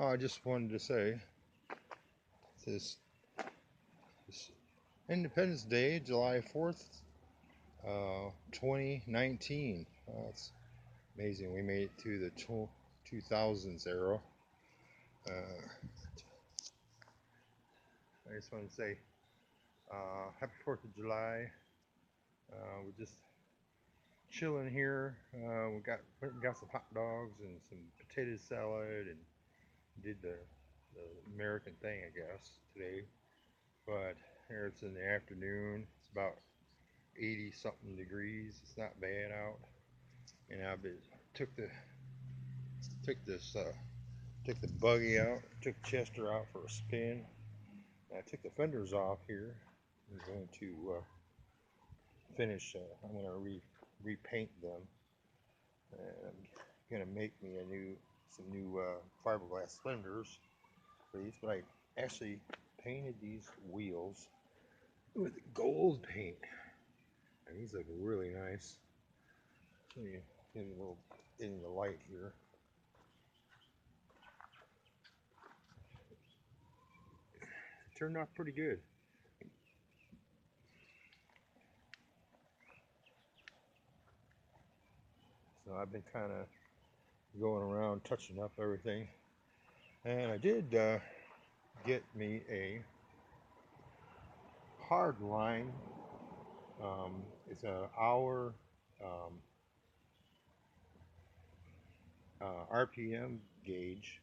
I just wanted to say this Independence Day, July 4th, 2019. It's amazing. We made it to the 2000s era. I just want to say happy 4th of July. We're just chilling here. We got some hot dogs and some potato salad and did the American thing, I guess, today. But here it's in the afternoon. It's about 80 something degrees. It's not bad out. And I took the took the buggy out, took Chester out for a spin. And I took the fenders off here. I'm going to finish. I'm going to repaint them. And I'm going to make me some new fiberglass fenders for these. But I actually painted these wheels with gold paint, and these look really nice. Show you in a little in the light here. It turned out pretty good. So I've been kind of going around touching up everything, and I did get me a hard line. It's an hour RPM gauge,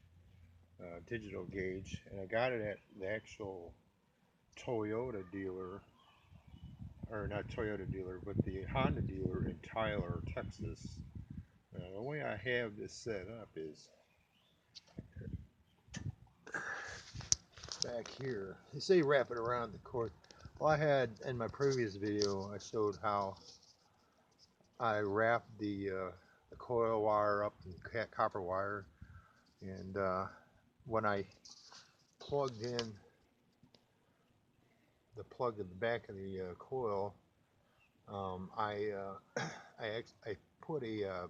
digital gauge, and I got it at the actual Toyota dealer, or not Toyota dealer, but the Honda dealer in Tyler, Texas. The way I have this set up is back here. They say wrap it around the cord. Well, I had in my previous video, I showed how I wrapped the coil wire up in copper wire, and when I plugged in the plug in the back of the coil, I put a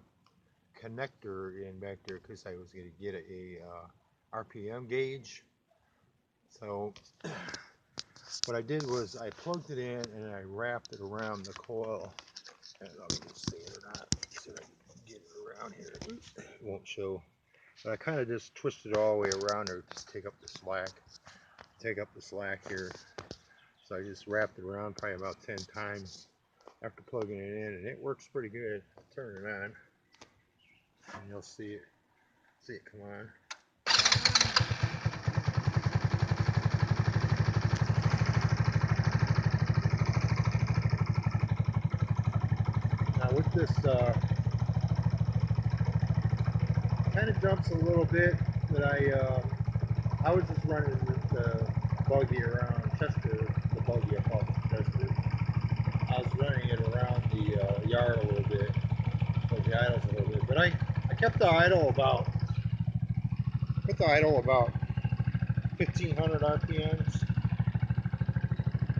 connector in back there because I was going to get a RPM gauge. So what I did was I plugged it in and I wrapped it around the coil. And I'll see it or not. See if I can get it around here. It won't show. But I kind of just twisted it all the way around there to take up the slack. Here. So I just wrapped it around probably about 10 times after plugging it in, and it works pretty good. I'll turn it on, and you'll see it. Come on. Now with this, kind of jumps a little bit, but I was just running the buggy around Chester, the buggy I call Chester. I was running it around the yard a little bit, so the idles a little bit, but I kept the idle about 1,500 RPMs.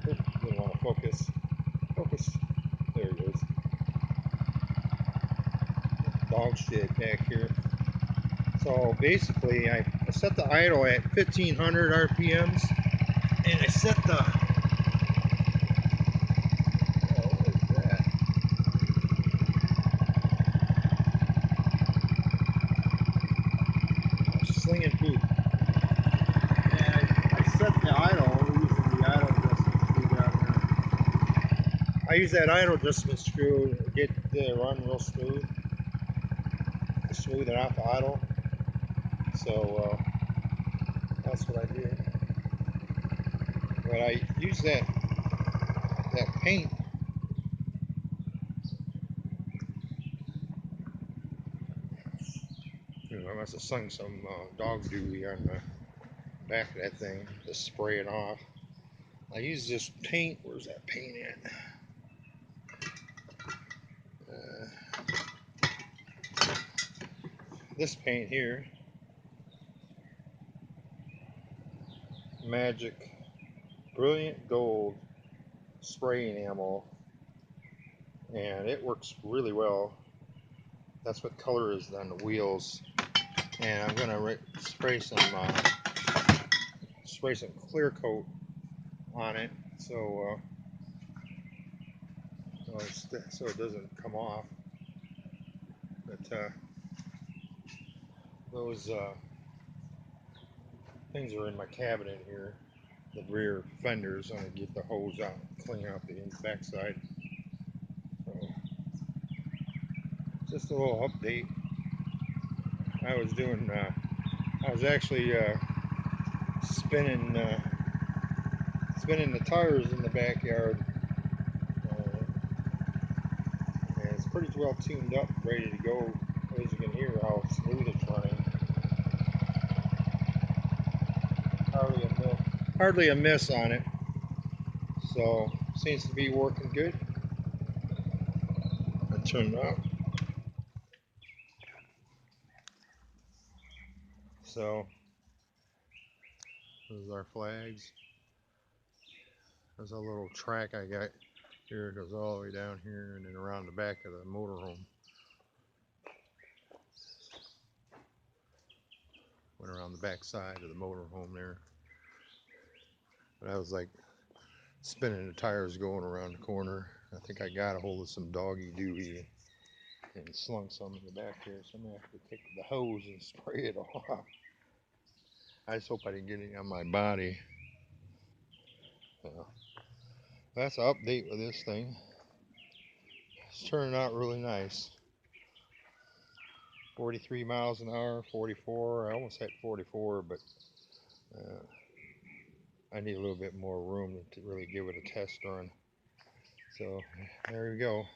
Oops, didn't want to focus. There it is. Dog shit back here. So basically, I set the idle at 1,500 RPMs, and I set the slinging poop. And I set the idle using the idle adjustment screw down there. I use that idle adjustment screw to get the run real smooth, to smooth it out the idle. So that's what I did. But I use that paint. I must have sung some dog doodly on the back of that thing to spray it off. I use this paint. Where's that paint at? This paint here, Magic Brilliant Gold spray enamel, and it works really well. That's what color is on the wheels. and I'm gonna spray some clear coat on it, so it doesn't come off. But those things are in my cabinet here. The rear fenders. I'm gonna get the hose out, clean out the backside. So just a little update. I was doing. I was actually spinning spinning the tires in the backyard. And it's pretty well tuned up, ready to go. As you can hear how smooth it's running. Hardly a miss on it. So seems to be working good. I turn it up. So those are our flags. There's a little track I got here. It goes all the way down here and then around the back of the motorhome. Went around the back side of the motorhome there. But I was like spinning the tires going around the corner. I think I got a hold of some doggy dooey and slung some in the back here. So I'm gonna have to take the hose and spray it off. I just hope I didn't get any on my body. That's an update with this thing. It's turning out really nice. 43 miles an hour, 44. I almost hit 44, but I need a little bit more room to really give it a test run. So there we go.